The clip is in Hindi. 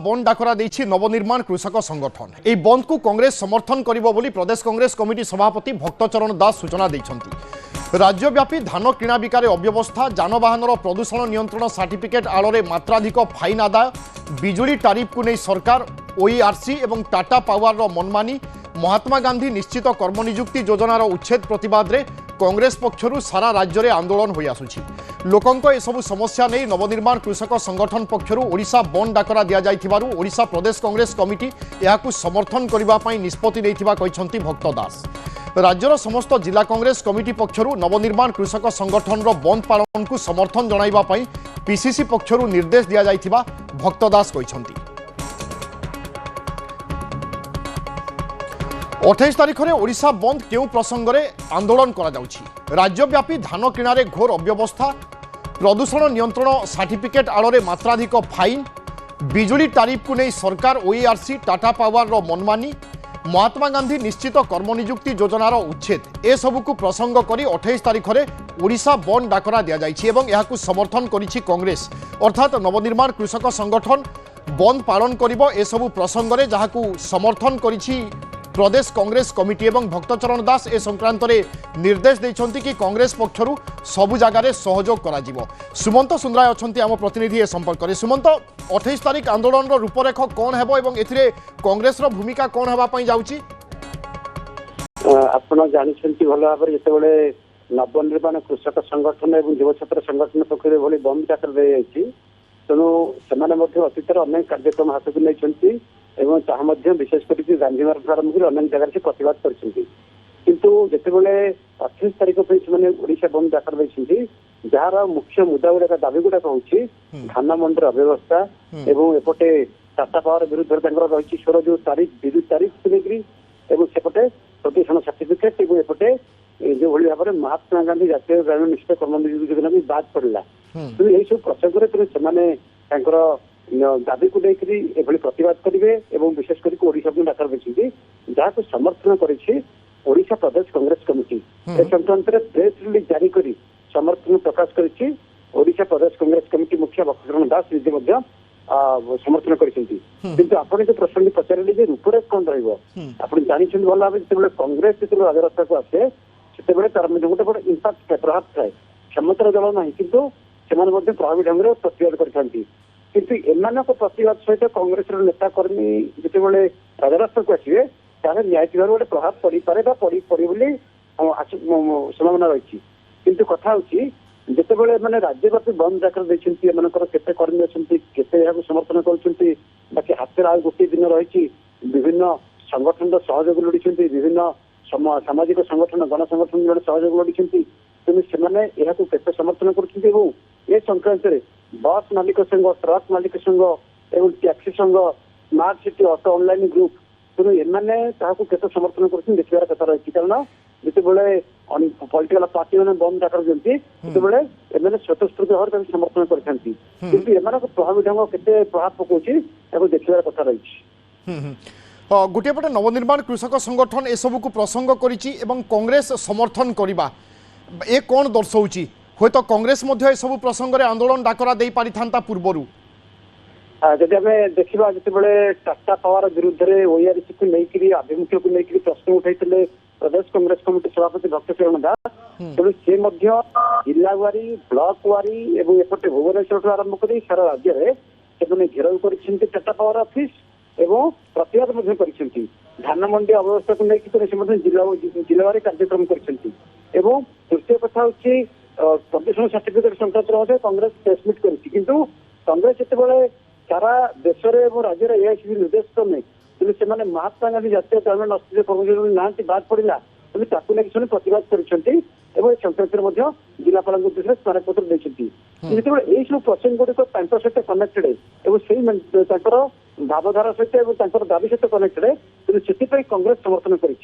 बंद डाकरा देछि नवनिर्माण कृषक संगठन। एई बंद को कांग्रेस समर्थन करिबो बोली प्रदेश कांग्रेस कमिटी सभापति भक्तचरण दास सूचना दैछन्ति। राज्यव्यापी धान किणा बिकारे अव्यवस्था, जानवाहनर प्रदूषण नियंत्रण सर्टिफिकेट आड़े मात्राधिक फाइन आदाय, बिजुली टारिफ को नहीं सरकार, ओईआरसी एवं टाटा पावर मनमानी, महात्मा गांधी निश्चित कर्मनियुक्ति योजनार उच्छेद प्रतिवाद रे कांग्रेस पक्षरु सारा राज्य में आंदोलन हो आसुछि। लोकंक एसबु समस्या नहीं नवनिर्माण कृषक संगठन पक्षरु ओडिशा बंद डाकरा दिया जाइथिबारु ओडिशा प्रदेश कांग्रेस कमिटी एहाकु समर्थन करिबा पई निष्पत्ति नेइथिबा कहिसंती भक्त दास। राज्यर समस्त जिला कांग्रेस कमिटी पक्षरु नवनिर्माण कृषक संगठन बंद पालन को समर्थन जणाइबा पई पीसीसी पक्षरु निर्देश दिया जाइथिबा भक्त दास कहिसंती। 28 तारिख में ओडिशा बंद क्यों प्रसंग में आंदोलन करा जाउछि? राज्यव्यापी धान किणारे घोर अव्यवस्था, प्रदूषण नियंत्रण सर्टिफिकेट आड़े मात्राधिक फाइन, बिजुली टारिफ को नहीं सरकार ओईआरसी टाटा पावर मनमानी, महात्मा गांधी निश्चित कर्मनियुक्ति योजनार उच्छेद ए सबुक प्रसंग करी 28 तारिख में ओडिशा बंद डाकरा दिया जाइछि एवं एहाकु समर्थन करिछि कांग्रेस अर्थात नवनिर्माण कृषक संगठन बंद पालन करिबो ए सबु प्रसंग में जहाकु समर्थन करिछि प्रदेश कांग्रेस कमिटी एवं भक्तचरण दास ए संक्रांत रे निर्देश देइछन्ति कि कांग्रेस पक्षरु सबु जगार सहयोग करा जिवो। सुमंत सुंदराय अछन्ति आम प्रतिनिधि ए संपर्क रे। सुमंत, 28 तारिख आंदोलन रो रूपरेख कोन हेबो एवं एथिरे कांग्रेस रो भूमिका कोन हेबा पई जाउची? आपण जानिछन्ति भलो भाबरे जेतेबेले नवनिर्माण कृषक संगठन एवं युव छात्र संगठन पक्षरे भली बंद डाकर दे जाइछि, तेणु सेमाने मध्ये अतीतर अनेक कार्यक्रम हाथ में नहीं एवं ताहा विशेष कर गांधी मार्ग आरंभ कर अनेक जगह से प्रतिवाद करते किंतु जितेबले 28 तारिख पर ओडिशा बंद डाकर देते जार मुख्य मुद्दा गुड़ाक दाबी गुड़ाक हूँ धान मंडर अव्यवस्था एवं एपटे टाटा पावर विरुद्ध रही 16 जो तारीख विद्युत तारीख को लेकर सेपटे प्रदूषण सर्टिफिकेट एपटे जो भाई भाव में महात्मा गांधी जातीय ग्रामीण निश्चित कर्मनियुक्ति योजना भी बाद पड़ा तेणु यही सब प्रसंग में दाबी को लेकर एभली प्रतिवाद करेंगे और विशेषकर ओडिशा को डाकर देखिए जहाँ समर्थन करोडिशा प्रदेश कांग्रेस कमिटी ए संक्रांत प्रेस रिलीज जारी कर समर्थन प्रकाश करोडिशा प्रदेश कांग्रेस कमिटी मुखिया भक्तचरण दास निजे समर्थन करते आप जो प्रश्न पचारे रूपरेख कौन रहा जानते भल भाव जो कांग्रेस जो राजरास्ता को आसे से तार गोटे गोटे इंपैक्ट प्रभाव थाए क्षमतार दल ना किंतु से प्रभावी ढंग से प्रतिवाद करते किंतु एमान प्रतिवाद सहित कांग्रेस नेता कर्मी जितेबाला राजरास्ता को आसवे ताहले निश्चित भाव गोटे प्रभाव पड़ पारे पड़ी संभावना रही किंतु कथा हूँ जितेबाला मैंने राज्यव्यापी बंद डाकर देते कर्मी अच्छा समर्थन कर बाकी हाथ में गोटे दिन रही विभिन्न संगठन सहयोग लोड़ी विभिन्न सामाजिक संगठन गण संगठन जो सहयोग लोड़ी तेणु से समर्थन कर संक्रांत बस मालिक संघ ट्रक मालिक संघ एवं टैक्सी संघ smart city auto online group तेणु एमाने केते समर्थन कर देखिबार कथा रही कारण जितेबाला पॉलिटिकल पार्टी मैंने बंद डाकर दिखती एमाने स्वतःस्फूर्त भाव में समर्थन करते किंतु एमान प्रभावी ढंग के प्रभाव पकाउछि देखिबार कथा रही। गोटे पटे नवनिर्माण कृषक संगठन एसबू को प्रसंग करिछि एवं कांग्रेस समर्थन करबा ए कौन दर्शाउछि हूँ तो कांग्रेस सब प्रसंग में आंदोलन डाकरा दे पारि था पूर्वर जदि आम देखा जिते टाटा पावर विरुद्ध में ओईआरसी को लेकर आभिमुख्य को लेकर प्रश्न उठाई प्रदेश कांग्रेस कमिटी सभापति भक्तचरण दास तेणु सी जिला वारी ब्लॉक वारी और एपटे भुवनेश्वर आरंभ कर सारा राज्य में घेराव कर टाटा पावर ऑफिस एवं प्रतिवाद कर धान मंडी अव्यवस्था को लेकर जिलावारी कार्यक्रम कर तृतीय कथा हूँ प्रदूषण सर्टिफिकेट संक्रांत कांग्रेस प्रेसमिट कर कांग्रेस जिते सारा देश में राज्य एआईसीसी निर्देश क्रमे तेणु से महात्मा गांधी जातीय ग्रामीण निश्चित कर्मचारी ना बाद पड़ा तेणु ताकू लेकिन प्रतिवाद कर संक्रांत जिलापाल उद्देश्य स्मारक पत्र देते जो यही सब प्रसंग गुड़िक सहित कनेक्टेड और भावधारा सहित दाबी सहित कनेक्टेड तेणु से कांग्रेस समर्थन कर।